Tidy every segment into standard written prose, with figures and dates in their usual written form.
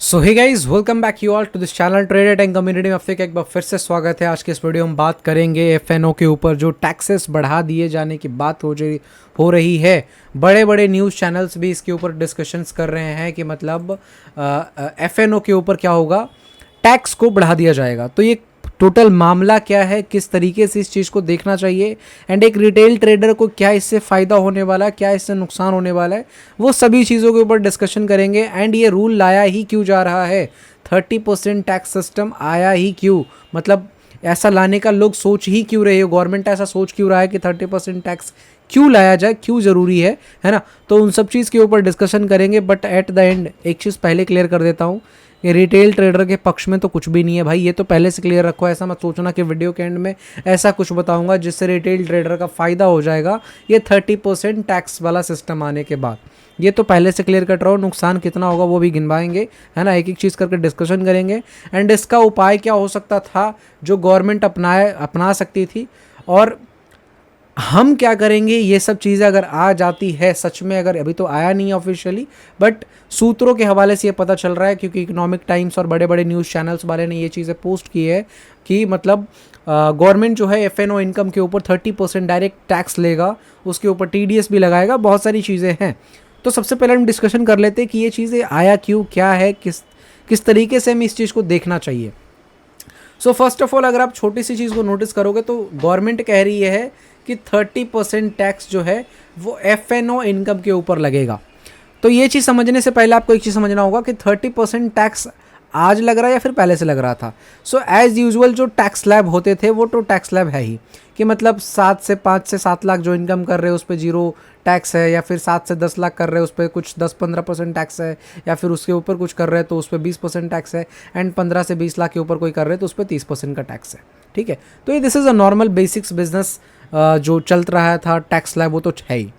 So hey guys welcome back you all to this channel trade and community में आपका एक बार फिर से स्वागत है। आज के इस वीडियो में बात करेंगे एफएनओ के ऊपर जो टैक्सेस बढ़ा दिए जाने की बात हो रही है। बड़े बड़े न्यूज़ चैनल्स भी इसके ऊपर डिस्कशंस कर रहे हैं कि मतलब एफएनओ के ऊपर क्या होगा, टैक्स को बढ़ा दिया जाएगा। तो ये टोटल मामला क्या है, किस तरीके से इस चीज़ को देखना चाहिए एंड एक रिटेल ट्रेडर को क्या इससे फ़ायदा होने वाला है, क्या इससे नुकसान होने वाला है, वो सभी चीज़ों के ऊपर डिस्कशन करेंगे। एंड ये रूल लाया ही क्यों जा रहा है, 30% टैक्स सिस्टम आया ही क्यों, मतलब ऐसा लाने का लोग सोच ही क्यों रहे हो, गवर्नमेंट ऐसा सोच क्यों रहा है कि 30% टैक्स क्यों लाया जाए, क्यों ज़रूरी है ना। तो उन सब चीज़ के ऊपर डिस्कशन करेंगे। बट एट द एंड एक चीज़ पहले क्लियर कर देता हूँ, ये रिटेल ट्रेडर के पक्ष में तो कुछ भी नहीं है भाई, ये तो पहले से क्लियर रखो। ऐसा मत सोचना कि वीडियो के एंड में ऐसा कुछ बताऊंगा जिससे रिटेल ट्रेडर का फ़ायदा हो जाएगा ये 30% टैक्स वाला सिस्टम आने के बाद। ये तो पहले से क्लियर कट रहा हो, नुकसान कितना होगा वो भी गिनवाएंगे, है ना, एक एक चीज़ करके डिस्कशन करेंगे। एंड इसका उपाय क्या हो सकता था जो गवर्नमेंट अपना सकती थी, और हम क्या करेंगे। ये सब चीज़ें अगर आ जाती है सच में, अगर अभी तो आया नहीं है ऑफिशियली, बट सूत्रों के हवाले से ये पता चल रहा है क्योंकि इकोनॉमिक टाइम्स और बड़े बड़े न्यूज़ चैनल्स वाले ने ये चीज़ें पोस्ट की है कि मतलब गवर्नमेंट जो है एफएनओ इनकम के ऊपर 30% डायरेक्ट टैक्स लेगा, उसके ऊपर टीडीएस भी लगाएगा, बहुत सारी चीज़ें हैं। तो सबसे पहले हम डिस्कशन कर लेते हैं कि ये चीज़ें आया क्यों, क्या है, किस तरीके से हमें इस चीज़ को देखना चाहिए। सो फर्स्ट ऑफ ऑल अगर आप छोटी सी चीज़ को नोटिस करोगे तो गवर्नमेंट कह रही है कि 30% टैक्स जो है वो एफएनओ इनकम के ऊपर लगेगा। तो ये चीज़ समझने से पहले आपको एक चीज़ समझना होगा कि 30% टैक्स आज लग रहा है या फिर पहले से लग रहा था। सो एज़ यूजुअल जो टैक्स स्लैब होते थे वो तो टैक्स स्लैब है ही, कि मतलब 5 से 7 लाख जो इनकम कर रहे हैं उस पर 0 टैक्स है, या फिर 7 से 10 लाख कर रहे हैं उस पर कुछ 10-15% टैक्स है, या फिर उसके ऊपर कुछ कर रहे हैं तो उस पर 20% टैक्स है, एंड 15 से 20 लाख के ऊपर कोई कर रहे हैं तो उस पर 30% का टैक्स है। ठीक है, तो ये this is a normal basics business जो चल रहा था टैक्स स्लैब, वो तो है ही।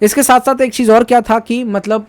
इसके साथ साथ एक चीज़ और क्या था कि मतलब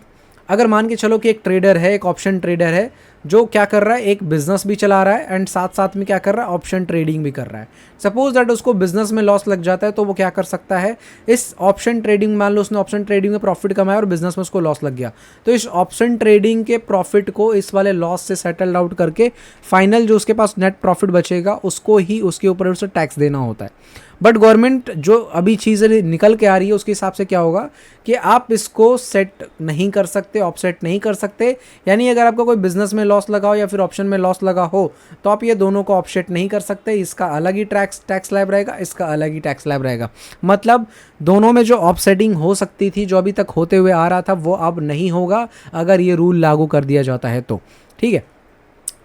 अगर मान के चलो कि एक ट्रेडर है, एक ऑप्शन ट्रेडर है जो क्या कर रहा है, एक बिजनेस भी चला रहा है एंड साथ साथ में क्या कर रहा है, ऑप्शन ट्रेडिंग भी कर रहा है। सपोज दैट उसको बिजनेस में लॉस लग जाता है तो वो क्या कर सकता है, इस ऑप्शन ट्रेडिंग, मान लो उसने ऑप्शन ट्रेडिंग में प्रॉफिट कमाया और बिजनेस में उसको लॉस लग गया, तो इस ऑप्शन ट्रेडिंग के प्रॉफिट को इस वाले लॉस से सेटल आउट करके फाइनल जो उसके पास नेट प्रॉफिट बचेगा उसको ही उसके ऊपर उसे टैक्स देना होता है। बट गवर्नमेंट जो अभी चीज़ें निकल के आ रही है उसके हिसाब से क्या होगा कि आप इसको सेट नहीं कर सकते, ऑफसेट नहीं कर सकते। यानी अगर आपका कोई बिजनेस में लॉस लगा हो या फिर ऑप्शन में लॉस लगा हो तो आप ये दोनों को ऑफसेट नहीं कर सकते। इसका अलग ही टैक्स स्लैब रहेगा, इसका अलग ही टैक्स स्लैब रहेगा। मतलब दोनों में जो ऑफसेटिंग हो सकती थी, जो अभी तक होते हुए आ रहा था, वो अब नहीं होगा अगर ये रूल लागू कर दिया जाता है तो। ठीक है,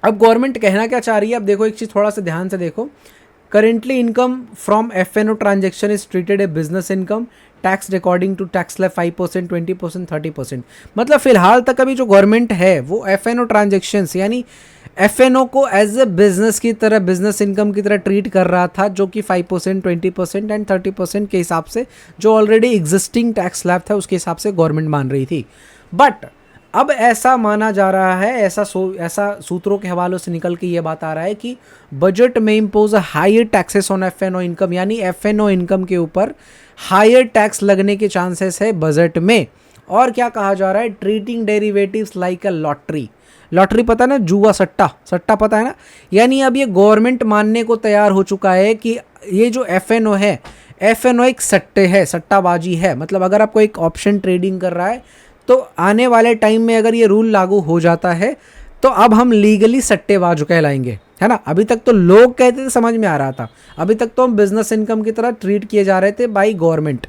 अब गवर्नमेंट कहना क्या चाह रही है, अब देखो एक चीज़ थोड़ा सा ध्यान से देखो। Currently, income from FNO transaction is treated a business income, tax according to tax slab 5%, 20%, 30%। मतलब फिलहाल तक अभी जो गवर्नमेंट है वो एफएनओ ट्रांजेक्शन्स यानी एफएनओ को एज ए बिजनेस की तरह, बिजनेस इनकम की तरह ट्रीट कर रहा था, जो कि 5%, 20% एंड 30% के हिसाब से जो ऑलरेडी एग्जिस्टिंग टैक्स स्लैब था उसके हिसाब से गवर्नमेंट मान रही थी। बट अब ऐसा माना जा रहा है, ऐसा सूत्रों के हवालों से निकल के ये बात आ रहा है कि बजट में impose higher taxes on FNO income, यानी एफएनओ इनकम के ऊपर हायर टैक्स लगने के चांसेस है बजट में। और क्या कहा जा रहा है, treating derivatives like a lottery. Lottery पता है ना, जुआ, सट्टा सट्टा पता है ना। यानी अब ये गवर्नमेंट मानने को तैयार हो चुका है कि ये जो एफएनओ है, एफएनओ एक सट्टे है, सट्टाबाजी है। मतलब अगर आपको एक ऑप्शन ट्रेडिंग कर रहा है तो आने वाले टाइम में अगर ये रूल लागू हो जाता है तो अब हम लीगली सट्टेबाज कहलाएंगे, है ना। अभी तक तो लोग कहते थे, समझ में आ रहा था, अभी तक तो हम बिजनेस इनकम की तरह ट्रीट किए जा रहे थे बाई गवर्नमेंट।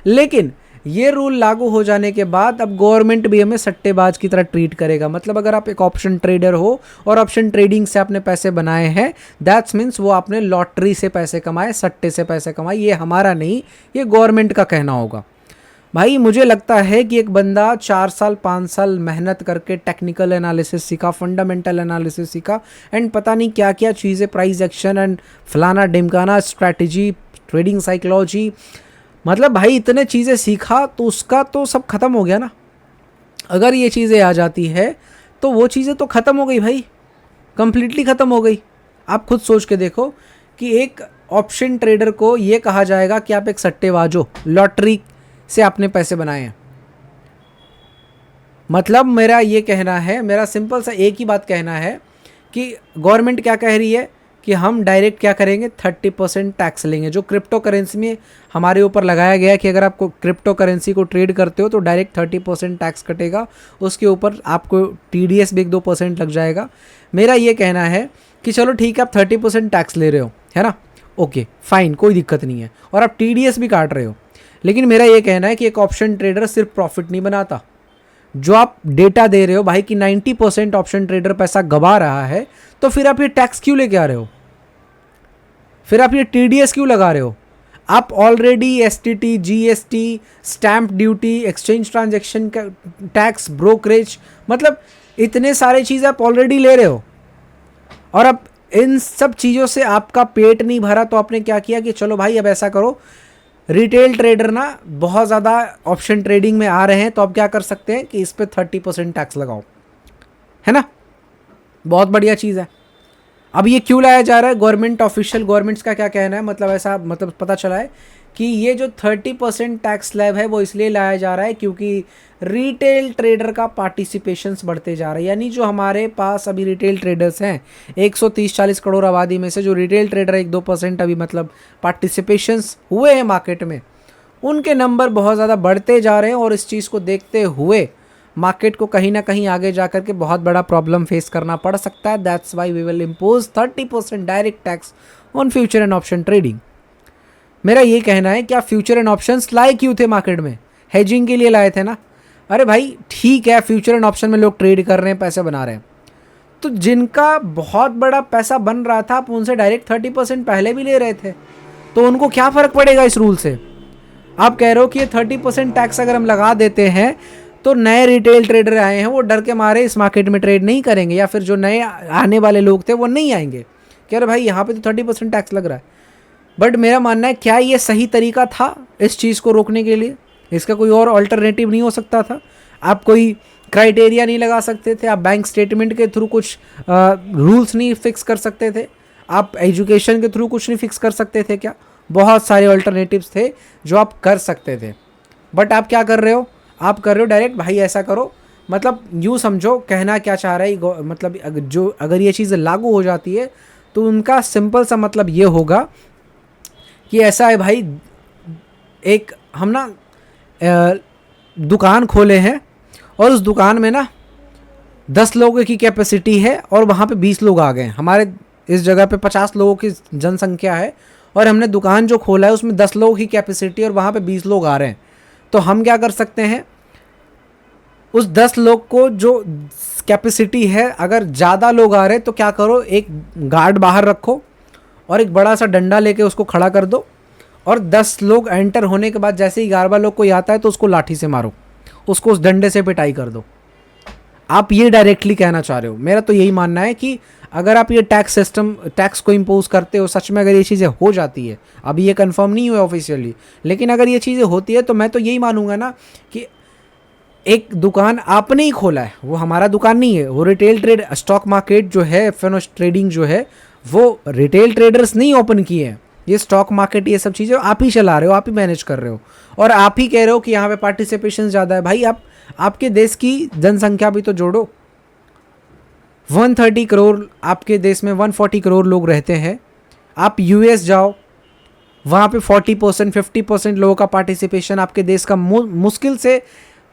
लेकिन ये रूल लागू हो जाने के बाद अब गवर्नमेंट भी हमें सट्टेबाज की तरह ट्रीट करेगा। मतलब अगर आप एक ऑप्शन ट्रेडर हो और ऑप्शन ट्रेडिंग से आपने पैसे बनाए हैं, दैट्स मीन्स वो आपने लॉटरी से पैसे कमाए, सट्टे से पैसे कमाए। ये हमारा नहीं, ये गवर्नमेंट का कहना होगा। भाई मुझे लगता है कि एक बंदा 4 साल 5 साल मेहनत करके टेक्निकल एनालिसिस सीखा, फंडामेंटल एनालिसिस सीखा एंड पता नहीं क्या क्या चीज़ें, प्राइस एक्शन एंड फलाना डिमकाना, स्ट्रैटेजी, ट्रेडिंग साइकोलॉजी, मतलब भाई इतने चीज़ें सीखा तो उसका तो सब खत्म हो गया ना। अगर ये चीज़ें आ जाती है तो वो चीज़ें तो ख़त्म हो गई भाई, कंप्लीटली ख़त्म हो गई। आप खुद सोच के देखो कि एक ऑप्शन ट्रेडर को ये कहा जाएगा कि आप एक सट्टेबाज हो, लॉटरी से आपने पैसे बनाए हैं। मतलब मेरा ये कहना है, मेरा सिंपल सा एक ही बात कहना है कि गवर्नमेंट क्या कह रही है कि हम डायरेक्ट क्या करेंगे, 30% टैक्स लेंगे जो क्रिप्टो करेंसी में हमारे ऊपर लगाया गया है कि अगर आपको क्रिप्टो करेंसी को ट्रेड करते हो तो डायरेक्ट 30% टैक्स कटेगा, उसके ऊपर आपको TDS भी 1-2% लग जाएगा। मेरा ये कहना है कि चलो ठीक है, आप 30% टैक्स ले रहे हो, है ना, ओके फाइन, कोई दिक्कत नहीं है, और आप TDS भी काट रहे हो, लेकिन मेरा ये कहना है कि एक ऑप्शन ट्रेडर सिर्फ प्रॉफिट नहीं बनाता। जो आप डेटा दे रहे हो भाई कि 90% ऑप्शन ट्रेडर पैसा गवा रहा है, तो फिर आप ये टैक्स क्यों लेके आ रहे हो, फिर आप ये TDS क्यों लगा रहे हो? आप already STT, GST, stamp duty, exchange transaction का टैक्स, ब्रोकरेज, मतलब इतने सारे चीज़ आप ऑलरेडी ले रहे हो, और अब इन सब चीज़ों से आपका पेट नहीं भरा, तो आपने क्या किया कि चलो भाई अब ऐसा करो, रिटेल ट्रेडर ना बहुत ज़्यादा ऑप्शन ट्रेडिंग में आ रहे हैं, तो अब क्या कर सकते हैं कि इस पर 30% टैक्स लगाओ, है ना, बहुत बढ़िया चीज़ है। अब ये क्यों लाया जा रहा है, गवर्नमेंट ऑफिशियल गवर्नमेंट्स का क्या कहना है, मतलब ऐसा मतलब पता चला है कि ये जो 30% टैक्स स्लैब है वो इसलिए लाया जा रहा है क्योंकि रिटेल ट्रेडर का पार्टिसिपेशंस बढ़ते जा रहे हैं। यानी जो हमारे पास अभी रिटेल ट्रेडर्स हैं, 130-140 करोड़ आबादी में से जो रिटेल ट्रेडर 1-2% अभी मतलब पार्टिसिपेशंस हुए हैं मार्केट में, उनके नंबर बहुत ज़्यादा बढ़ते जा रहे हैं, और इस चीज़ को देखते हुए मार्केट को कहीं ना कहीं आगे जाकर के बहुत बड़ा प्रॉब्लम फेस करना पड़ सकता है। That's why we will impose 30% direct tax on future and option trading. मेरा ये कहना है कि आप फ्यूचर एंड ऑप्शंस लाए क्यों थे मार्केट में, हेजिंग के लिए लाए थे ना। अरे भाई ठीक है, फ्यूचर एंड ऑप्शन में लोग ट्रेड कर रहे हैं, पैसे बना रहे हैं, तो जिनका बहुत बड़ा पैसा बन रहा था आप उनसे डायरेक्ट 30% पहले भी ले रहे थे, तो उनको क्या फ़र्क पड़ेगा इस रूल से। आप कह रहे हो कि ये 30% टैक्स अगर हम लगा देते हैं तो नए रिटेल ट्रेडर आए हैं वो डर के मारे इस मार्केट में ट्रेड नहीं करेंगे, या फिर जो नए आने वाले लोग थे वो नहीं आएंगे। कह रहे भाई यहाँ पे तो 30% टैक्स लग रहा है। बट मेरा मानना है क्या ये सही तरीका था इस चीज़ को रोकने के लिए? इसका कोई और अल्टरनेटिव नहीं हो सकता था? आप कोई क्राइटेरिया नहीं लगा सकते थे? आप बैंक स्टेटमेंट के थ्रू कुछ रूल्स नहीं फिक्स कर सकते थे? आप एजुकेशन के थ्रू कुछ नहीं फिक्स कर सकते थे क्या? बहुत सारे अल्टरनेटिव्स थे जो आप कर सकते थे, बट आप क्या कर रहे हो, आप कर रहे हो डायरेक्ट भाई ऐसा करो। मतलब यूँ समझो कहना क्या चाह रहा है, मतलब अगर ये चीज़ लागू हो जाती है तो उनका सिंपल सा मतलब ये होगा कि ऐसा है भाई, एक हम ना दुकान खोले हैं और उस दुकान में ना 10 लोगों की कैपेसिटी है और वहाँ पे 20 लोग आ गए। हमारे इस जगह पे 50 लोगों की जनसंख्या है और हमने दुकान जो खोला है उसमें 10 लोगों की कैपेसिटी और वहाँ पे 20 लोग आ रहे हैं। तो हम क्या कर सकते हैं, उस 10 लोग को जो कैपेसिटी है, अगर ज़्यादा लोग आ रहे हैं तो क्या करो, एक गार्ड बाहर रखो और एक बड़ा सा डंडा लेके उसको खड़ा कर दो, और 10 लोग एंटर होने के बाद जैसे ही 11वां लोग कोई आता है तो उसको लाठी से मारो, उसको उस डंडे से पिटाई कर दो। आप ये डायरेक्टली कहना चाह रहे हो? मेरा तो यही मानना है कि अगर आप ये टैक्स सिस्टम, टैक्स को इम्पोज करते हो, सच में अगर ये चीज़ें हो जाती है, अभी ये कंफर्म नहीं हुआ ऑफिशियली, लेकिन अगर ये चीज़ें होती है तो मैं तो यही मानूंगा ना कि एक दुकान आपने ही खोला है, वो हमारा दुकान नहीं है, वो रिटेल ट्रेड स्टॉक मार्केट जो है, एफ ट्रेडिंग जो है, वो रिटेल ट्रेडर्स नहीं ओपन किए हैं। ये स्टॉक मार्केट ये सब चीज़ें आप ही चला रहे हो, आप ही मैनेज कर रहे हो, और आप ही कह रहे हो कि यहाँ पे पार्टिसिपेशन ज़्यादा है। भाई आप आपके देश की जनसंख्या भी तो जोड़ो, 130 करोड़, आपके देश में 140 करोड़ लोग रहते हैं। आप US जाओ, वहाँ पे 40% 50% लोगों का पार्टिसिपेशन, आपके देश का मुश्किल से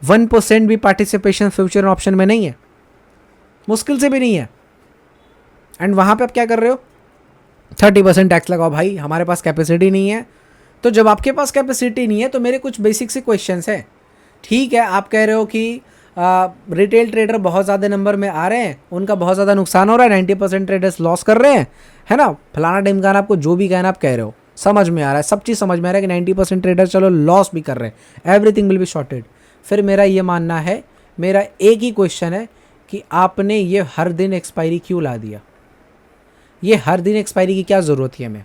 1% भी पार्टिसिपेशन फ्यूचर ऑप्शन में नहीं है, मुश्किल से भी नहीं है। एंड वहाँ पे आप क्या कर रहे हो, 30% टैक्स लगाओ। भाई हमारे पास कैपेसिटी नहीं है। तो जब आपके पास कैपेसिटी नहीं है तो मेरे कुछ बेसिक से क्वेश्चंस हैं। ठीक है, आप कह रहे हो कि रिटेल ट्रेडर बहुत ज़्यादा नंबर में आ रहे हैं, उनका बहुत ज़्यादा नुकसान हो रहा है, 90% ट्रेडर्स लॉस कर रहे हैं, है ना, फलाना ढिमकाना, आपको जो भी कहना आप कह रहे हो समझ में आ रहा है, सब चीज़ समझ में आ रहा है कि 90% ट्रेडर चलो लॉस भी कर रहे हैं, एवरीथिंग विल बी शॉर्टेड। फिर मेरा ये मानना है, मेरा एक ही क्वेश्चन है कि आपने ये हर दिन एक्सपायरी क्यों ला दिया? ये हर दिन एक्सपायरी की क्या ज़रूरत थी हमें?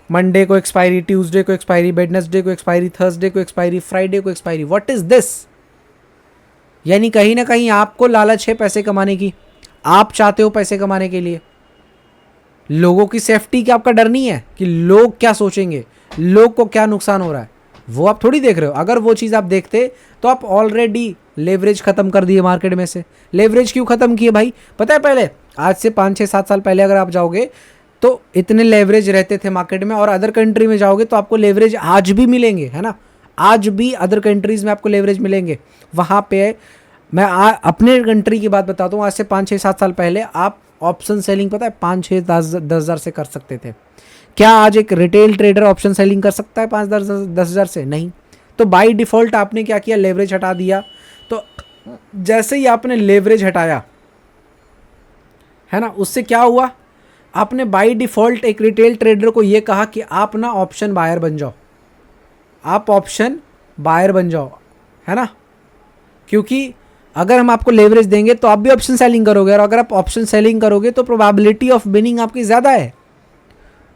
मंडे को एक्सपायरी, ट्यूसडे को एक्सपायरी, वेडनेसडे को एक्सपायरी, थर्सडे को एक्सपायरी, फ्राइडे को एक्सपायरी। What is this? यानी कहीं ना कहीं आपको लालच है पैसे कमाने की, आप चाहते हो पैसे कमाने के लिए। लोगों की सेफ्टी का आपका डर नहीं है कि लोग क्या सोचेंगे, लोग को क्या नुकसान हो रहा है, वो आप थोड़ी देख रहे हो। अगर वो चीज़ आप देखते तो आप ऑलरेडी लेवरेज खत्म कर दिए मार्केट में से। लेवरेज क्यों खत्म किए भाई? पता है पहले, आज से 5 6 7 साल पहले अगर आप जाओगे तो इतने लेवरेज रहते थे मार्केट में, और अदर कंट्री में जाओगे तो आपको लेवरेज आज भी मिलेंगे, है ना, आज भी अदर कंट्रीज में आपको लेवरेज मिलेंगे। वहाँ पे मैं अपने कंट्री की बात बताता हूँ, आज से 5 6 7 साल पहले आप ऑप्शन सेलिंग पता है 5 6 10 10 हज़ार से कर सकते थे। क्या आज एक रिटेल ट्रेडर ऑप्शन सेलिंग कर सकता है 5 10 हज़ार से? नहीं। तो बाय डिफ़ॉल्ट आपने क्या किया, लेवरेज हटा दिया। तो जैसे ही आपने लेवरेज हटाया, है ना, उससे क्या हुआ, आपने बाय डिफ़ॉल्ट एक रिटेल ट्रेडर को ये कहा कि आप ना ऑप्शन बायर बन जाओ, आप ऑप्शन बायर बन जाओ, है ना, क्योंकि अगर हम आपको लेवरेज देंगे तो आप भी ऑप्शन सेलिंग करोगे, और अगर आप ऑप्शन सेलिंग करोगे तो प्रोबेबिलिटी ऑफ विनिंग आपकी ज़्यादा है।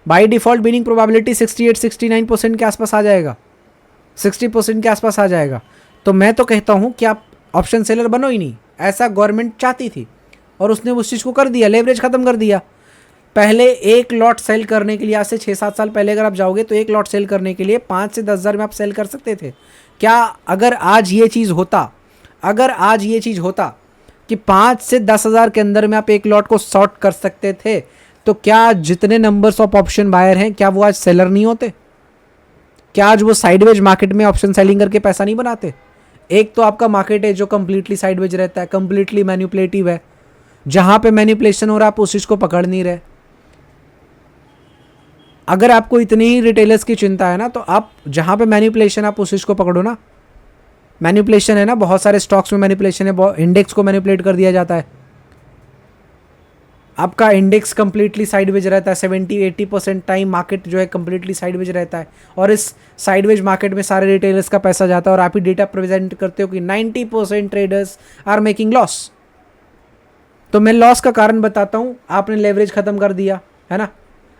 बाय डिफ़ॉल्ट विनिंग प्रोबेबिलिटी 68 69% के आसपास आ जाएगा, 60% के आसपास आ जाएगा। तो मैं तो कहता हूँ कि आप ऑप्शन सेलर बनो ही नहीं, ऐसा गवर्नमेंट चाहती थी और उसने उस चीज़ को कर दिया, लेवरेज ख़त्म कर दिया। पहले एक लॉट सेल करने के लिए, आज से 6 7 साल पहले अगर आप जाओगे तो एक लॉट सेल करने के लिए 5 से 10 हज़ार में आप सेल कर सकते थे। क्या अगर आज ये चीज़ होता, अगर आज ये चीज़ होता कि 5 से 10 हज़ार के अंदर में आप एक लॉट को शॉर्ट कर सकते थे, तो क्या जितने नंबर्स ऑफ ऑप्शन बायर हैं क्या वो आज सेलर नहीं होते? क्या आज वो साइडवेज मार्केट में ऑप्शन सेलिंग करके पैसा नहीं बनाते? एक तो आपका मार्केट है जो कंप्लीटली साइडवेज रहता है, कंप्लीटली मैनिपुलेटिव है, जहां पे मैनिपुलेशन हो रहा है आप उस चीज़ को पकड़ नहीं रहे। अगर आपको इतनी ही रिटेलर्स की चिंता है ना, तो आप जहां पे मैनिपुलेशन, आप उस चीज़ को पकड़ो ना। मैनिपुलेशन है ना, बहुत सारे स्टॉक्स में मैनिपुलेशन है, इंडेक्स को मैनिपुलेट कर दिया जाता है। आपका इंडेक्स कंप्लीटली साइडवेज रहता है, 70 80% टाइम मार्केट जो है कंप्लीटली साइडवेज रहता है, और इस साइडवेज मार्केट में सारे रिटेलर्स का पैसा जाता है, और आप ही डेटा प्रेजेंट करते हो कि 90% ट्रेडर्स आर मेकिंग लॉस। तो मैं लॉस का कारण बताता हूँ, आपने लेवरेज ख़त्म कर दिया, है ना,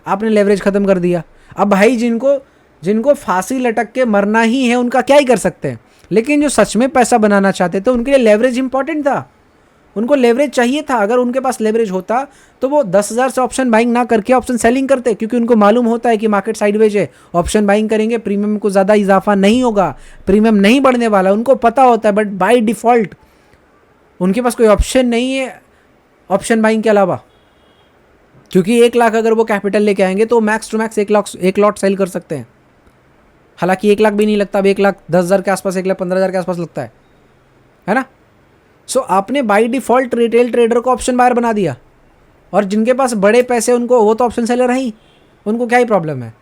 आपने लेवरेज ख़त्म कर दिया। अब भाई जिनको फांसी लटक के मरना ही है उनका क्या ही कर सकते हैं, लेकिन जो सच में पैसा बनाना चाहते थे उनके लिए लेवरेज इंपॉर्टेंट था, उनको लेवरेज चाहिए था। अगर उनके पास लेवरेज होता तो वो 10 हज़ार से ऑप्शन बाइंग ना करके ऑप्शन सेलिंग करते, क्योंकि उनको मालूम होता है कि मार्केट साइडवेज है, ऑप्शन बाइंग करेंगे प्रीमियम को ज़्यादा इजाफा नहीं होगा, प्रीमियम नहीं बढ़ने वाला, उनको पता होता है। बट बाय डिफ़ॉल्ट उनके पास कोई ऑप्शन नहीं है ऑप्शन बाइंग के अलावा, क्योंकि 1 लाख अगर वो कैपिटल लेके आएंगे तो max to max 1 lot sell कर सकते हैं। हालांकि 1 लाख भी नहीं लगता, अब 1,10,000 के आसपास, 1,15,000 के आसपास लगता है ना। सो आपने बाय डिफ़ॉल्ट रिटेल ट्रेडर को ऑप्शन बायर बना दिया, और जिनके पास बड़े पैसे उनको, वो तो ऑप्शन सेलर ही, उनको क्या ही प्रॉब्लम है।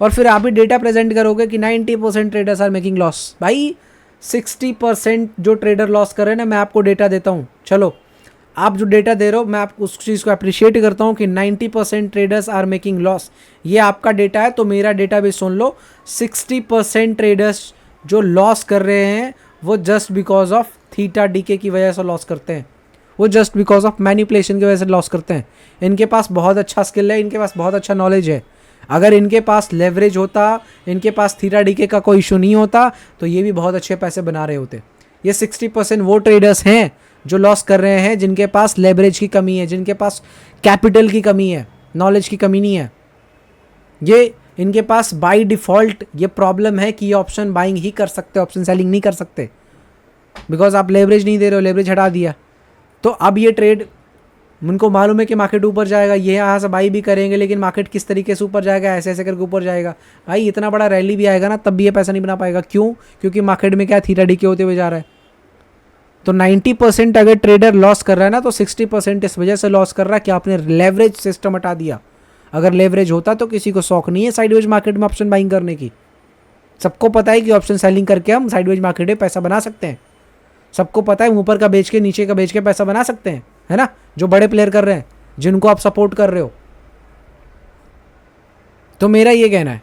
और फिर आप ही डेटा प्रेजेंट करोगे कि 90% ट्रेडर्स आर मेकिंग लॉस। भाई 60% जो ट्रेडर लॉस कर रहे हैं ना, मैं आपको डेटा देता हूँ, चलो आप जो डेटा दे रहे हो मैं आपको उस चीज़ को अप्रिशिएट करता हूँ कि 90% ट्रेडर्स आर मेकिंग लॉस। ये आपका डेटा है, तो मेरा डेटा भी सुन लो। 60% ट्रेडर्स जो लॉस कर रहे हैं वो just because of theta DK की वजह से लॉस करते हैं, वो जस्ट बिकॉज ऑफ मैनिपुलेशन की वजह से लॉस करते हैं। इनके पास बहुत अच्छा स्किल है, इनके पास बहुत अच्छा नॉलेज है। अगर इनके पास लेवरेज होता, इनके पास थीटा डीके का कोई इशू नहीं होता, तो ये भी बहुत अच्छे पैसे बना रहे होते। ये 60% वो ट्रेडर्स हैं जो लॉस कर रहे हैं, जिनके पास लेवरेज की कमी है, जिनके पास कैपिटल की कमी है, नॉलेज की कमी नहीं है। ये इनके पास बाय डिफ़ॉल्ट ये प्रॉब्लम है कि ये ऑप्शन बाइंग ही कर सकते, ऑप्शन सेलिंग नहीं कर सकते, बिकॉज आप लेवरेज नहीं दे रहे हो, लेवरेज हटा दिया। तो अब ये ट्रेड, उनको मालूम है कि मार्केट ऊपर जाएगा, ये यहाँ से बाई भी करेंगे, लेकिन मार्केट किस तरीके से ऊपर जाएगा, ऐसे ऐसे करके ऊपर जाएगा। भाई इतना बड़ा रैली भी आएगा ना, तब भी ये पैसा नहीं बना पाएगा। क्यों? क्योंकि मार्केट में क्या थीटा डीके होते हुए जा रहा है। तो 90% अगर ट्रेडर लॉस कर रहा है ना, तो 60% इस वजह से लॉस कर रहा है कि आपने लेवरेज सिस्टम हटा दिया। अगर लेवरेज होता तो किसी को शौक नहीं है साइडवेज मार्केट में ऑप्शन बाइंग करने की। सबको पता है कि ऑप्शन सेलिंग करके हम साइडवेज मार्केट में पैसा बना सकते हैं। सबको पता है ऊपर का बेच के नीचे का बेच के पैसा बना सकते हैं, है ना, जो बड़े प्लेयर कर रहे हैं, जिनको आप सपोर्ट कर रहे हो। तो मेरा ये कहना है।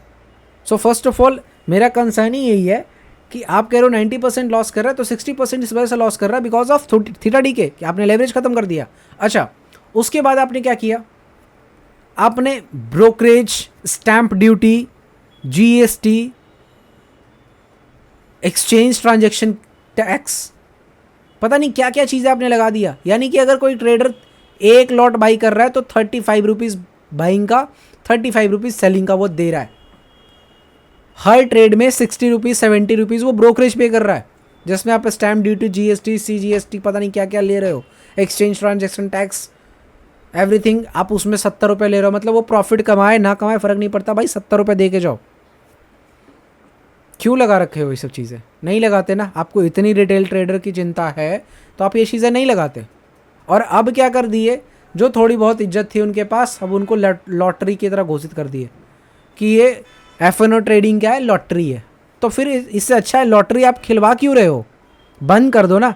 सो फर्स्ट ऑफ ऑल मेरा कंसर्न ही यही है कि आप कह रहे हो 90% लॉस कर रहा है, तो 60% इस वजह से लॉस कर रहा है बिकॉज ऑफ थीटा डीके, कि आपने लेवरेज खत्म कर दिया। अच्छा, उसके बाद आपने क्या किया? आपने brokerage, stamp duty, GST, exchange transaction tax, पता नहीं क्या क्या चीज़ें आपने लगा दिया। यानी कि अगर कोई ट्रेडर एक लॉट बाई कर रहा है तो 35 रुपीज़ बाइंग का, 35 रुपीज़ सेलिंग का वो दे रहा है। हर ट्रेड में 60 रुपीज़ 70 रुपीज़ वो ब्रोकरेज पे कर रहा है। जिसमें आप स्टैम्प ड्यूटी, जीएसटी, सीजीएसटी, पता नहीं क्या क्या ले रहे हो, एक्सचेंज ट्रांजेक्शन टैक्स, एवरीथिंग, आप उसमें 70 रुपये ले रहे हो। मतलब वो प्रॉफिट कमाए ना कमाए फ़र्क नहीं पड़ता भाई, 70 रुपये दे के जाओ। क्यों लगा रखे हो ये सब चीज़ें? नहीं लगाते ना, आपको इतनी रिटेल ट्रेडर की चिंता है तो आप ये चीज़ें नहीं लगाते। और अब क्या कर दिए, जो थोड़ी बहुत इज्जत थी उनके पास, अब उनको लॉटरी की तरह घोषित कर दिए कि ये एफएनओ ट्रेडिंग क्या है, लॉटरी है। तो फिर इससे अच्छा है लॉटरी आप खिलवा क्यों रहे हो? बंद कर दो ना,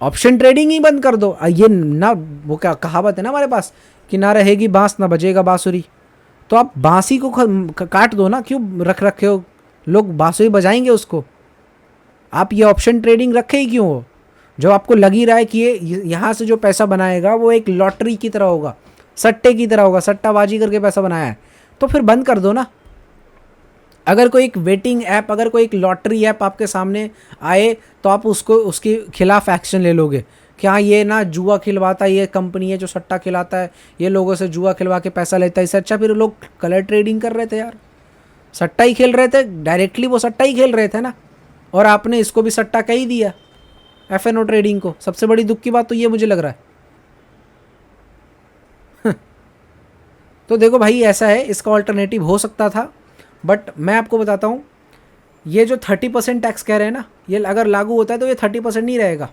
ऑप्शन ट्रेडिंग ही बंद कर दो। ये ना, वो क्या कहावत है ना हमारे पास कि ना रहेगी बांस ना बजेगा बांसुरी। तो आप बांसी को काट दो ना, क्यों रख रखे हो? लोग बांसुरी बजाएंगे उसको। आप ये ऑप्शन ट्रेडिंग रखे ही क्यों हो? जो आपको लग ही रहा है कि ये यहाँ से जो पैसा बनाएगा वो एक लॉटरी की तरह होगा, सट्टे की तरह होगा, सट्टाबाजी करके पैसा बनाया है, तो फिर बंद कर दो ना। अगर कोई एक वेटिंग ऐप, अगर कोई एक लॉटरी ऐप आपके सामने आए तो आप उसको, उसके खिलाफ एक्शन ले लोगे कि हाँ ये ना जुआ खिलवाता है, ये कंपनी है जो सट्टा खिलाता है, ये लोगों से जुआ खिलवा के पैसा लेता है। इससे अच्छा फिर लोग कलर ट्रेडिंग कर रहे थे यार, सट्टा ही खेल रहे थे, डायरेक्टली वो सट्टा ही खेल रहे थे ना। और आपने इसको भी सट्टा कह ही दिया, एफएनओ ट्रेडिंग को। सबसे बड़ी दुख की बात तो ये मुझे लग रहा है। तो देखो भाई, ऐसा है, इसका ऑल्टरनेटिव हो सकता था, बट मैं आपको बताता हूँ, ये जो 30% टैक्स कह रहे हैं ना, ये अगर लागू होता है तो ये 30% नहीं रहेगा।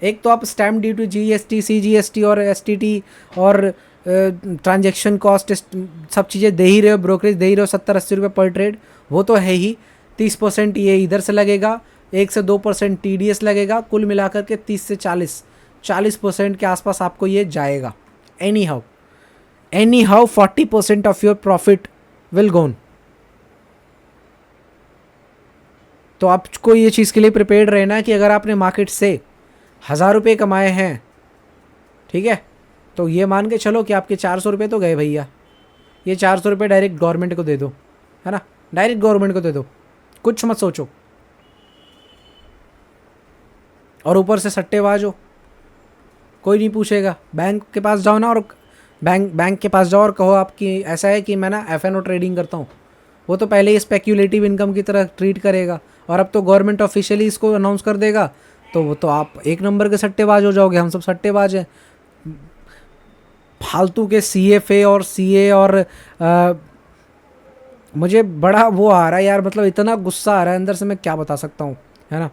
एक तो आप स्टैम्प ड्यूटी, जीएसटी, सीजीएसटी और एसटीटी और ट्रांजैक्शन कॉस्ट सब चीज़ें दे ही रहे हो, ब्रोकरेज दे ही रहे हो, 70-80 रुपये पर ट्रेड, वो तो है ही। 30% ये इधर से लगेगा, 1 से 2% टीडीएस लगेगा, कुल मिलाकर के 30 से 40% के आसपास आपको ये जाएगा। Anyhow 40% of your profit will gone. तो आपको ये चीज़ के लिए प्रिपेयर्ड रहना कि अगर आपने मार्केट से 1000 रुपये कमाए हैं, ठीक है, तो ये मान के चलो कि आपके 400 रुपये तो गए भैया। ये 400 रुपये डायरेक्ट गवर्नमेंट को दे दो, है ना, डायरेक्ट गवर्नमेंट को दे दो, कुछ मत सोचो। और ऊपर से सट्टेबाज हो, कोई नहीं पूछेगा। बैंक के पास जाओ ना, और बैंक के पास जाओ और कहो आपकी ऐसा है कि मैं ना एफएनओ ट्रेडिंग करता हूँ, वो तो पहले ही स्पेक्यूलेटिव इनकम की तरह ट्रीट करेगा, और अब तो गवर्नमेंट ऑफिशियली इसको अनाउंस कर देगा, तो वो तो आप एक नंबर के सट्टेबाज हो जाओगे। हम सब सट्टेबाज हैं, फालतू के सीएफए और सीए। और मुझे बड़ा वो आ रहा है यार, मतलब इतना गुस्सा आ रहा है अंदर से, मैं क्या बता सकता हूँ, है ना।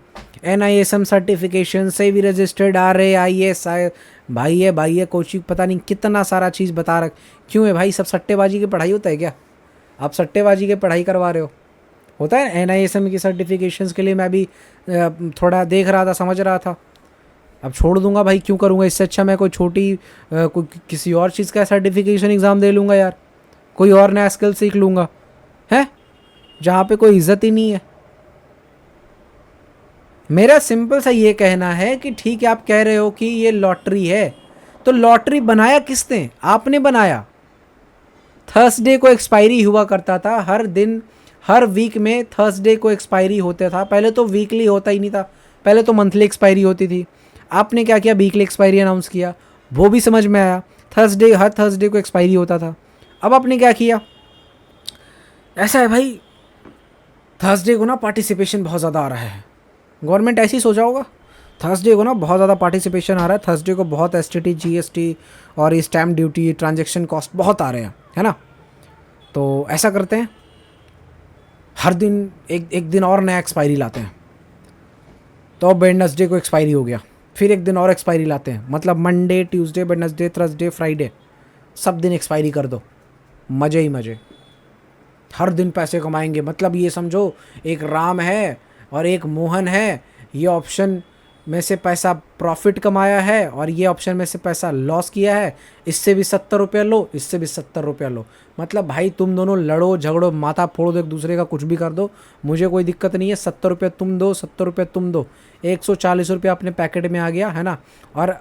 NISM सर्टिफिकेशन से भी रजिस्टर्ड RAIS भाई है कोचिंग, पता नहीं कितना सारा चीज़ बता रख। क्यों है भाई, सब सट्टेबाजी की पढ़ाई होता है क्या? आप सट्टेबाजी की पढ़ाई करवा रहे हो? होता है NISM की सर्टिफिकेशंस के लिए मैं भी थोड़ा देख रहा था, समझ रहा था। अब छोड़ दूंगा भाई, क्यों करूँगा? इससे अच्छा मैं कोई छोटी कोई किसी और चीज़ का सर्टिफिकेशन एग्ज़ाम दे लूँगा यार, कोई और नया स्किल सीख लूँगा, है, जहाँ पे कोई इज्जत ही नहीं है। मेरा सिंपल सा ये कहना है कि ठीक है, आप कह रहे हो कि ये लॉटरी है, तो लॉटरी बनाया किसने? आपने बनाया। थर्सडे को एक्सपायरी हुआ करता था, हर दिन, हर वीक में थर्सडे को एक्सपायरी होता था। पहले तो वीकली होता ही नहीं था, पहले तो मंथली एक्सपायरी होती थी। आपने क्या किया, वीकली एक्सपायरी अनाउंस किया, वो भी समझ में आया, थर्सडे, हर थर्सडे को एक्सपायरी होता था। अब आपने क्या किया, ऐसा है भाई, थर्सडे को ना पार्टिसिपेशन बहुत ज़्यादा आ रहा है, गवर्नमेंट ऐसे ही सोचा होगा, थर्सडे को ना बहुत ज़्यादा पार्टिसिपेशन आ रहा है, थर्सडे को बहुत एसटीटी, जीएसटी और ये स्टैम्प ड्यूटी, ट्रांजैक्शन कॉस्ट बहुत आ रहे हैं, है ना। तो ऐसा करते हैं, हर दिन एक दिन और नया एक्सपायरी लाते हैं। तो अब वेडनेसडे को एक्सपायरी हो गया, फिर एक दिन और एक्सपायरी लाते हैं, मतलब Monday, Tuesday, Wednesday, Thursday, Friday, सब दिन एक्सपायरी कर दो, मज़े ही मज़े, हर दिन पैसे कमाएंगे। मतलब ये समझो, एक राम है और एक मोहन है, ये ऑप्शन में से पैसा प्रॉफिट कमाया है और ये ऑप्शन में से पैसा लॉस किया है, इससे भी 70 रुपये लो, इससे भी 70 रुपये लो। मतलब भाई तुम दोनों लड़ो झगड़ो, माथा फोड़ दो एक दूसरे का, कुछ भी कर दो, मुझे कोई दिक्कत नहीं है। 70 रुपये तुम दो, 70 रुपये तुम दो, 140 रुपये अपने पैकेट में आ गया, है ना। और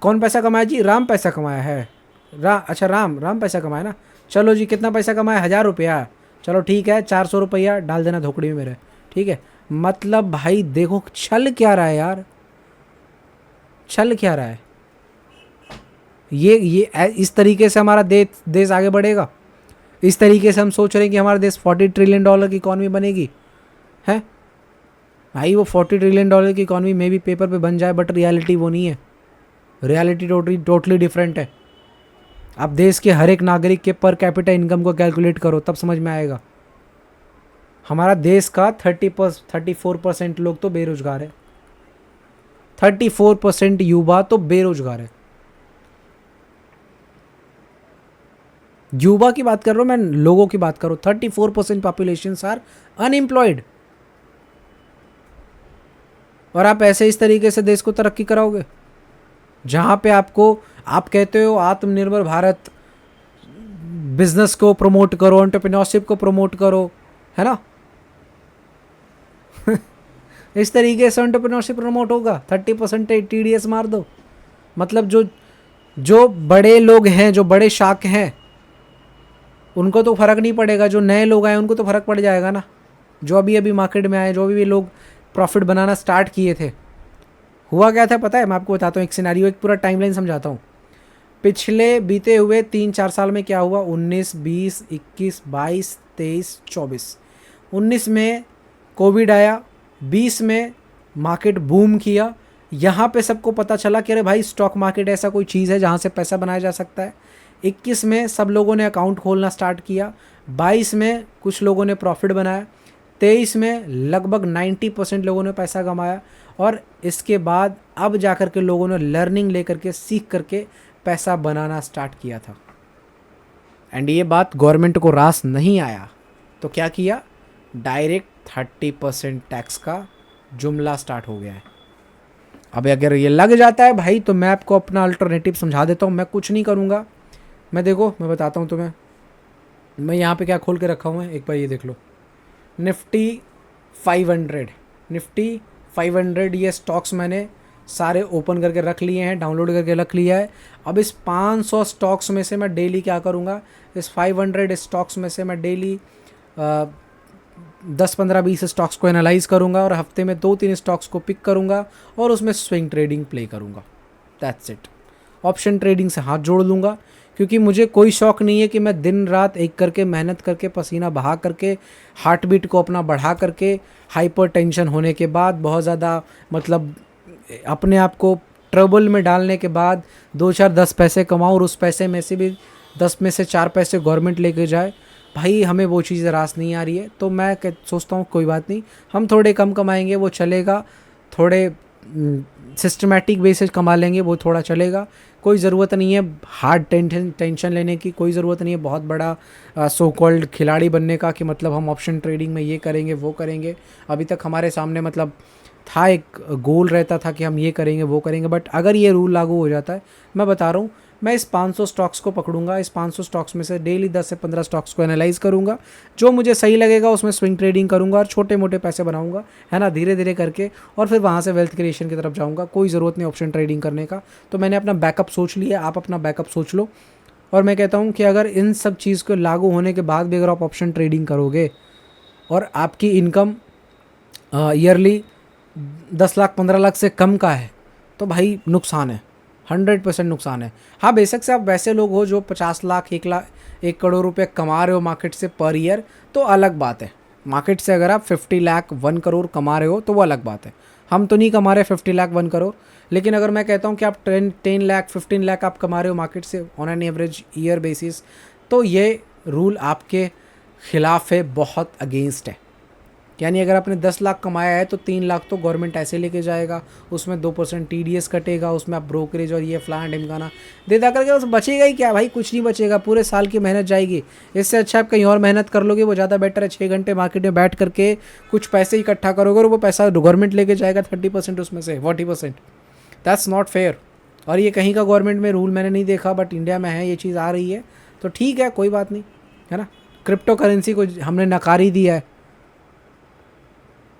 कौन पैसा कमाया जी? राम पैसा कमाया है। अच्छा राम पैसा कमाया ना। चलो जी, कितना पैसा कमाया? 1000 रुपया। चलो ठीक है, 400 रुपया डाल देना धोकड़ी में मेरे, ठीक है। मतलब भाई देखो, छल क्या रहा है यार, छल क्या रहा है ये इस तरीके से हमारा देश आगे बढ़ेगा? इस तरीके से हम सोच रहे हैं कि हमारा देश $40 ट्रिलियन की इकॉनमी बनेगी, है? भाई वो $40 ट्रिलियन की इकॉनमी में भी पेपर पे बन जाए, बट रियलिटी वो नहीं है। रियलिटी टोटली डिफरेंट है। आप देश के हर एक नागरिक के पर कैपिटा इनकम को कैलकुलेट करो, तब समझ में आएगा। हमारा देश का 34% लोग तो बेरोजगार है। 34% युवा तो बेरोजगार है। युवा की बात कर रहा हूं मैं, लोगों की बात कर रहा हूं। 34% पॉपुलेशन आर अनएम्प्लॉयड। और आप ऐसे इस तरीके से देश को तरक्की कराओगे? जहां पे आपको, आप कहते हो आत्मनिर्भर भारत, बिजनेस को प्रमोट करो, एंटरप्रेन्योरशिप को प्रमोट करो, है ना? इस तरीके से एंटरप्रेन्योरशिप प्रमोट होगा? 30% TDS मार दो। मतलब जो बड़े लोग हैं, जो बड़े शाख हैं, उनको तो फर्क नहीं पड़ेगा। जो नए लोग आए उनको तो फर्क पड़ जाएगा ना। जो अभी अभी मार्केट में आए, जो अभी लोग प्रॉफिट बनाना स्टार्ट किए थे, हुआ क्या था पता है? मैं आपको बताता हूँ एक सिनेरियो, एक पूरा टाइमलाइन समझाता हूँ। पिछले बीते हुए 3-4 साल में क्या हुआ? 19, 20, 21, 22, 23, 24। 19 में कोविड आया, 20 में मार्केट बूम किया। यहाँ पे सबको पता चला कि अरे भाई स्टॉक मार्केट ऐसा कोई चीज़ है जहाँ से पैसा बनाया जा सकता है। 21 में सब लोगों ने अकाउंट खोलना स्टार्ट किया। 22 में कुछ लोगों ने प्रॉफिट बनाया। 23 में लगभग 90% लोगों ने पैसा कमाया। और इसके बाद अब जा कर के लोगों ने लर्निंग लेकर के, सीख करके पैसा बनाना स्टार्ट किया था। एंड ये बात गवर्नमेंट को रास नहीं आया, तो क्या किया? डायरेक्ट 30% टैक्स का जुमला स्टार्ट हो गया है। अब अगर ये लग जाता है भाई, तो मैं आपको अपना अल्टरनेटिव समझा देता हूँ। मैं कुछ नहीं करूँगा। मैं देखो, मैं बताता हूँ तुम्हें। मैं यहाँ पे क्या खोल के रखा हूँ, एक बार ये देख लो। निफ्टी 500 ये स्टॉक्स मैंने सारे ओपन करके रख लिए हैं, डाउनलोड करके रख लिया है। अब इस 500 स्टॉक्स में से मैं डेली क्या करूँगा? इस 500 स्टॉक्स में से मैं डेली 10, 15, 20 स्टॉक्स को एनालाइज करूँगा और हफ्ते में 2-3 स्टॉक्स को पिक करूँगा और उसमें स्विंग ट्रेडिंग प्ले करूँगा। That's it. ऑप्शन ट्रेडिंग से हाथ जोड़ लूँगा, क्योंकि मुझे कोई शौक़ नहीं है कि मैं दिन रात एक करके मेहनत करके, पसीना बहा करके, हार्ट बीट को अपना बढ़ा करके, हाइपर टेंशन होने के बाद, बहुत ज़्यादा मतलब अपने आप को ट्रबल में डालने के बाद 2-4-10 पैसे कमाऊँ और उस पैसे में से भी 10 में से 4 पैसे गवर्नमेंट लेके जाए। भाई हमें वो चीज़ रास नहीं आ रही है। तो मैं सोचता हूँ कोई बात नहीं, हम थोड़े कम कमाएंगे, वो चलेगा। थोड़े सिस्टमेटिक बेसिस कमा लेंगे, वो थोड़ा चलेगा। कोई ज़रूरत नहीं है हार्ड टेंशन लेने की, कोई ज़रूरत नहीं है बहुत बड़ा सो कॉल्ड खिलाड़ी बनने का, कि मतलब हम ऑप्शन ट्रेडिंग में ये करेंगे वो करेंगे। अभी तक हमारे सामने मतलब था, एक गोल रहता था कि हम ये करेंगे वो करेंगे। बट अगर ये रूल लागू हो जाता है, मैं बता रहा हूँ, मैं इस 500 स्टॉक्स को पकड़ूंगा। इस 500 स्टॉक्स में से डेली 10 से 15 स्टॉक्स को एनालाइज करूंगा। जो मुझे सही लगेगा उसमें स्विंग ट्रेडिंग करूंगा और छोटे मोटे पैसे बनाऊंगा, है ना, धीरे धीरे करके। और फिर वहाँ से वेल्थ क्रिएशन की तरफ जाऊँगा। कोई ज़रूरत नहीं ऑप्शन ट्रेडिंग करने का। तो मैंने अपना बैकअप सोच लिया, आप अपना बैकअप सोच लो। और मैं कहता हूँ कि अगर इन सब चीज़ को लागू होने के बाद भी अगर आप ऑप्शन ट्रेडिंग करोगे और आपकी इनकम ईयरली 10 लाख 15 लाख से कम का है, तो भाई नुकसान है, 100% नुकसान है। हाँ, बेशक से आप वैसे लोग हो जो 50 लाख 1 करोड़ रुपए कमा रहे हो मार्केट से पर ईयर, तो अलग बात है। मार्केट से अगर आप 50 लाख 1 करोड़ कमा रहे हो तो वो अलग बात है। हम तो नहीं कमा रहे 50 लाख 1 करोड़। लेकिन अगर मैं कहता हूँ कि आप 10 लाख 15 लाख आप कमा रहे हो मार्केट से on an average year basis, तो ये रूल आपके ख़िलाफ़ है, बहुत अगेंस्ट है। यानी अगर आपने 10 लाख कमाया है तो 3 लाख तो गवर्नमेंट ऐसे लेके जाएगा, उसमें 2% TDS कटेगा, उसमें आप ब्रोकरेज और ये फलाना ढिमकाना दे दा करके, उस बचेगा ही क्या भाई? कुछ नहीं बचेगा, पूरे साल की मेहनत जाएगी। इससे अच्छा आप कहीं और मेहनत कर लोगे, वो ज़्यादा बेटर है। 6 घंटे मार्केट में बैठ करके कुछ पैसे इकट्ठा करोगे और वो पैसा गवर्नमेंट लेके जाएगा 30% उसमें से 40%। That's not fair. और ये कहीं का गवर्नमेंट में रूल मैंने नहीं देखा, बट इंडिया में है, ये चीज़ आ रही है, तो ठीक है, कोई बात नहीं, है ना। क्रिप्टो करेंसी को हमने नकार ही दिया है।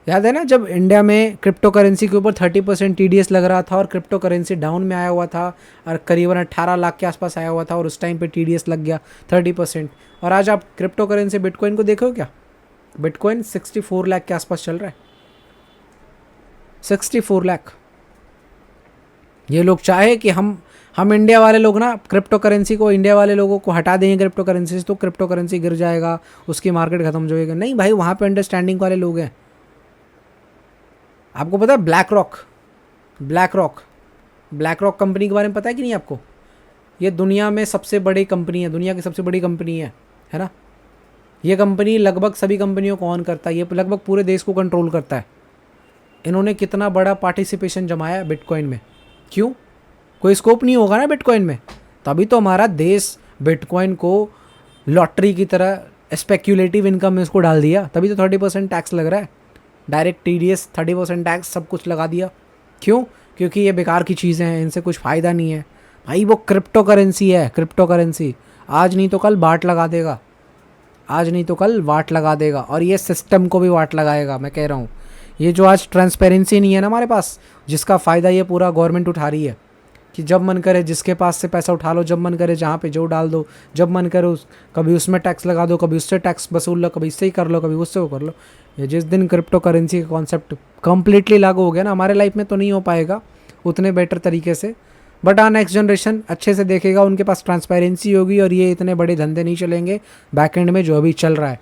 याद है ना, जब इंडिया में क्रिप्टो करेंसी के ऊपर 30% TDS लग रहा था और क्रिप्टो करेंसी डाउन में आया हुआ था और करीबन 18 लाख के आसपास आया हुआ था, और उस टाइम पे TDS लग गया 30%। और आज आप क्रिप्टो करेंसी बिटकॉइन को देखो, क्या बिटकॉइन 64 लाख के आसपास चल रहा है। 64 लाख। ये लोग चाहे कि हम इंडिया वाले लोग ना क्रिप्टो करेंसी को, इंडिया वाले लोगों को हटा देंगे क्रिप्टो करेंसी से, तो क्रिप्टो करेंसी गिर जाएगा, उसकी मार्केट खत्म हो जाएगी। नहीं भाई, वहाँ पे अंडरस्टैंडिंग वाले लोग हैं। आपको पता है ब्लैक रॉक कंपनी के बारे में पता है कि नहीं आपको? ये दुनिया में सबसे बड़ी कंपनी है, दुनिया की सबसे बड़ी कंपनी है ना। ये कंपनी लगभग सभी कंपनियों को ऑन करता है, ये लगभग पूरे देश को कंट्रोल करता है। इन्होंने कितना बड़ा पार्टिसिपेशन जमाया बिटकॉइन में। क्यों? कोई स्कोप नहीं होगा ना बिटकॉइन में, तभी तो हमारा देश बिटकॉइन को लॉटरी की तरह स्पेक्यूलेटिव इनकम में उसको डाल दिया, तभी तो 30% टैक्स लग रहा है, डायरेक्ट TDS 30% टैक्स सब कुछ लगा दिया। क्यों? क्योंकि ये बेकार की चीज़ें हैं, इनसे कुछ फ़ायदा नहीं है भाई। वो क्रिप्टो करेंसी है, क्रिप्टो करेंसी आज नहीं तो कल वाट लगा देगा, आज नहीं तो कल वाट लगा देगा, और ये सिस्टम को भी वाट लगाएगा। मैं कह रहा हूँ, ये जो आज ट्रांसपेरेंसी नहीं है ना हमारे पास, जिसका फ़ायदा ये पूरा गवर्नमेंट उठा रही है कि जब मन करे जिसके पास से पैसा उठा लो, जब मन करे जहाँ पे जो डाल दो, जब मन करे कभी उसमें टैक्स लगा दो, कभी उससे टैक्स वसूल लो, कभी इससे ही कर लो, कभी उससे वो कर लो। ये जिस दिन क्रिप्टो करेंसी का कॉन्सेप्ट कम्प्लीटली लागू हो गया ना, हमारे लाइफ में तो नहीं हो पाएगा उतने बेटर तरीके से, बट हाँ नेक्स्ट जनरेशन अच्छे से देखेगा, उनके पास ट्रांसपेरेंसी होगी और ये इतने बड़े धंधे नहीं चलेंगे बैक एंड में जो अभी चल रहा है।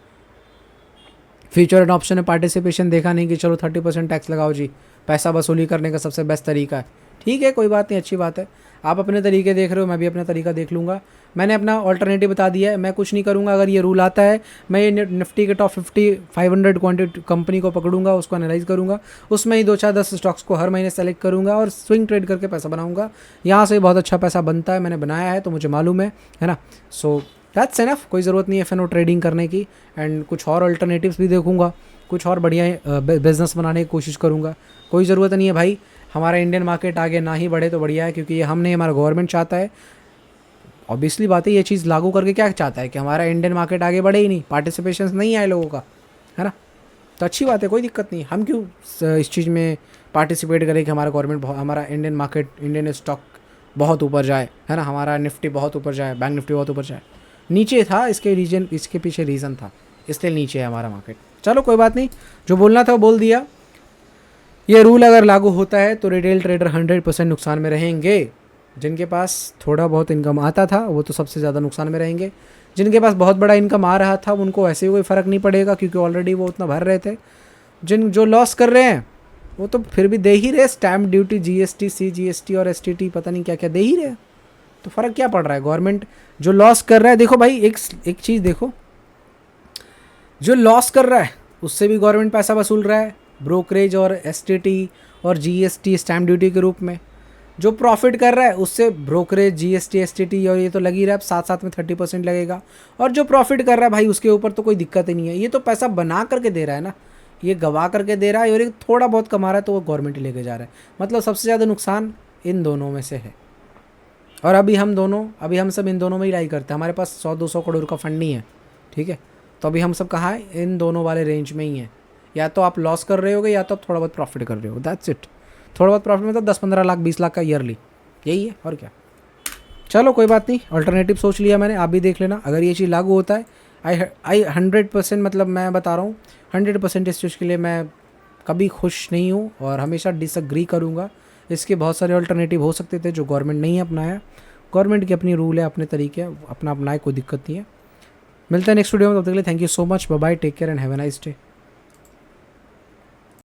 फ्यूचर एंड ऑप्शन में पार्टिसिपेशन देखा नहीं कि चलो 30% टैक्स लगाओ जी, पैसा वसूली करने का सबसे बेस्ट तरीका है। ठीक है, कोई बात नहीं, अच्छी बात है। आप अपने तरीके देख रहे हो, मैं भी अपना तरीका देख लूँगा। मैंने अपना ऑल्टरनेटिव बता दिया है, मैं कुछ नहीं करूँगा। अगर ये रूल आता है, मैं ये निफ्टी के टॉप 50 500 क्वांटिटी कंपनी को पकड़ूंगा, उसको एनालाइज करूँगा, उसमें ही 2-4-10 स्टॉक्स को हर महीने सेलेक्ट करूँगा और स्विंग ट्रेड करके पैसा बनाऊँगा। यहाँ से बहुत अच्छा पैसा बनता है, मैंने बनाया है तो मुझे मालूम है ना। सो दैट्स एनफ, कोई ज़रूरत नहीं है FNO ट्रेडिंग करने की। एंड कुछ और अल्टरनेटिव्स भी देखूंगा, कुछ और बढ़िया बिजनेस बनाने की कोशिश करूंगा। कोई ज़रूरत नहीं है भाई हमारा इंडियन मार्केट आगे ना ही बढ़े तो बढ़िया है, क्योंकि ये हमने, हमारा गवर्नमेंट चाहता है। ऑब्वियसली बात है, ये चीज़ लागू करके क्या चाहता है कि हमारा इंडियन मार्केट आगे बढ़े ही नहीं, पार्टिसिपेशन नहीं आए लोगों का, है ना। तो अच्छी बात है, कोई दिक्कत नहीं। हम क्यों इस चीज़ में पार्टिसिपेट करें कि हमारा गवर्नमेंट, हमारा इंडियन मार्केट, इंडियन स्टॉक बहुत ऊपर जाए, है ना, हमारा निफ्टी बहुत ऊपर जाए, बैंक निफ्टी बहुत ऊपर जाए। नीचे था, इसके पीछे रीज़न था, इसलिए नीचे है हमारा मार्केट। चलो कोई बात नहीं, जो बोलना था वो बोल दिया। ये रूल अगर लागू होता है तो रिटेल ट्रेडर 100% नुकसान में रहेंगे। जिनके पास थोड़ा बहुत इनकम आता था वो तो सबसे ज़्यादा नुकसान में रहेंगे। जिनके पास बहुत बड़ा इनकम आ रहा था उनको ऐसे ही कोई फ़र्क नहीं पड़ेगा, क्योंकि ऑलरेडी वो उतना भर रहे थे। जो लॉस कर रहे हैं वो तो फिर भी दे ही रहे, स्टैम्प ड्यूटी, GST, CGST और STT, पता नहीं क्या क्या दे ही रहे, तो फ़र्क क्या पड़ रहा है। गवर्नमेंट जो लॉस कर रहा है, देखो भाई एक चीज़ देखो, जो लॉस कर रहा है उससे भी गवर्नमेंट पैसा वसूल रहा है, ब्रोकरेज और STT और GST स्टैम्प ड्यूटी के रूप में। जो प्रॉफिट कर रहा है उससे ब्रोकरेज, GST, STT और ये तो लगी रहा है, साथ साथ में 30% लगेगा। और जो प्रॉफिट कर रहा है भाई उसके ऊपर तो कोई दिक्कत ही नहीं है, ये तो पैसा बना करके दे रहा है ना, ये गवा करके दे रहा है, और ये थोड़ा बहुत कमा रहा है तो वो गवर्नमेंट ही लेके जा रहा है। मतलब सबसे ज़्यादा नुकसान इन दोनों में से है। और अभी हम सब इन दोनों में ही लाई करते हैं, हमारे पास 100-200 करोड़ का फंड नहीं है, ठीक है। तो अभी हम सब कहाँ है, इन दोनों वाले रेंज में ही है। या तो आप लॉस कर रहे होगे या तो आप थोड़ा बहुत प्रॉफिट कर रहे हो, दैट्स इट। थोड़ा बहुत प्रॉफिट मतलब 10-15 लाख 20 लाख का ईयरली, यही है और क्या। चलो कोई बात नहीं, अल्टरनेटिव सोच लिया मैंने, आप भी देख लेना। अगर ये चीज़ लागू होता है, आई 100%, मतलब मैं बता रहा हूँ 100% इस चीज़ के लिए मैं कभी खुश नहीं हूँ और हमेशा डिसएग्री करूँगा। इसके बहुत सारे अल्टरनेटिव हो सकते थे जो गवर्नमेंट नहीं अपनाया। गवर्नमेंट की अपनी रूल है, अपने तरीके, अपना अपनाए, कोई दिक्कत नहीं है। मिलते हैं नेक्स्ट वीडियो में, तब तक के लिए thank you so much, bye bye, take care and have a nice day.